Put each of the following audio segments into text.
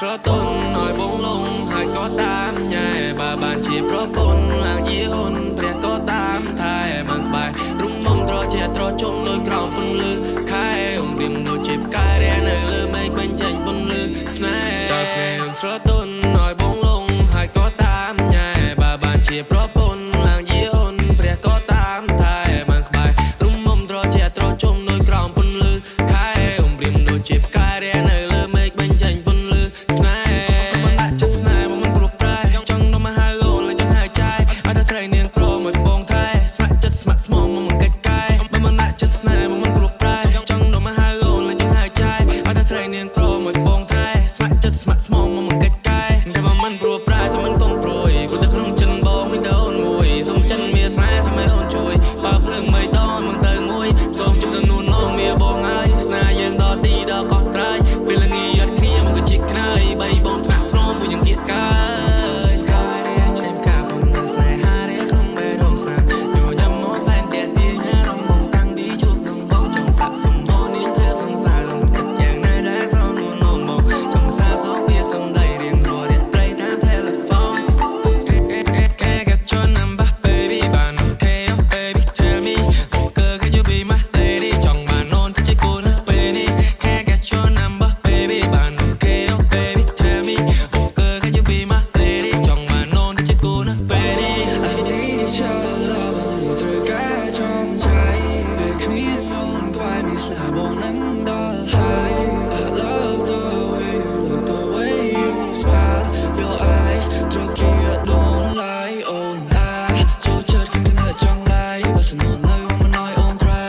ស្រទន់ឲ្យបងលងហើយក៏តាមញ៉ែបើបានជាប្រពន្ធឡើងយាអូនព្រះក៏តាមថែបានក្បែររំមុំត្រជាត្រជុំដោយក្រោមពន្លឺខែអមរៀមដូចជាផ្កាយរានៅលើមេឃបញ្ចេញពន្លឺស្នេហ៍តែភ្នែកស្រទន់ឲ្យបងលងហើយក៏តាមញ៉ែបើបានជាប្រពន្ធឡើងយាអូនព្រះក៏តាមថែបានក្បែររំមុំត្រជាត្រជុំដោយក្រោមពន្លឺខែអមរៀមដូចជាផ្កាយរានៅលើមេឃបញ្ចេញពន្លឺស្នេហ៍មិនដាក់ចិត្តស្នេហ៍មិនព្រោះប្រែចង់ទៅមកហៅអូនចង់ហៅចាយឲ្យតែស្រីនាងប្រមកបងថែស្ម័គ្រចិត្តស្ម័គ្រស្មងមកកិច្ចកាយបើមិនដាក់ចិត្តស្នេហ៍មិនព្រោះប្រែចង់ទៅមកហៅអូនចង់ហៅចាយឲ្យតែស្រីនាងប្រមកបងថែស្ម័គ្រចិត្តស្ម័គ្រស្មងមកកិច្ចកាយតែបើមិនព្រោះប្រែសូមមិនកុំព្រួយព្រោះតែក្នុងចិនបងមានតែអូនមួយសូមចិនមានស្នេហ៍សូមឲ្យអូនជួយបើភ្លើងមិនដនមកទៅមួយសូមជុំទៅនួននងមានបងហើយស្នេហ៍យើងដល់ទីដល់កោះត្រៃពេលល្ងាចអត់គ្នាមកក៏ជាខ្នើយបីបងថ្នាក់ព្រមមួយយ៉ាងទៀតកាបងនឹងដល់ហើយ I love the way you look the way you smile your eyes ត្រកៀក don't lie on I ចូលចិត្តគ្នាគ្នាចង់ឡាយបើស្នូនៅមិនណយអូនក្រៃ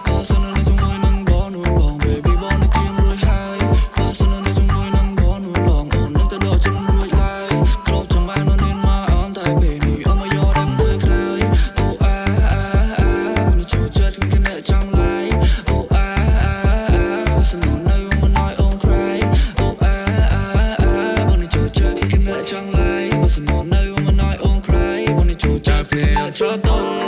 បើស្នូនៅជាមួយនឹងបងនោះបង baby បងនឹងគ្រាមរួចហើយបើស្នូនៅជាមួយនឹងបងនោះបងអូននឹងទៅដល់ជំរួចឡើយគ្របចំបាននៅនាងមកអមតែពេលនេះអមយកដល់ធ្វើខ្លាយ Oh I មិនចូលចិត្តគ្នាគ្នាចង់ឡាយចង់ឡាយបើស្នូនៅមិនណយអូនក្រៃបងនេះចូលចិត្តគ្នាស្រទន់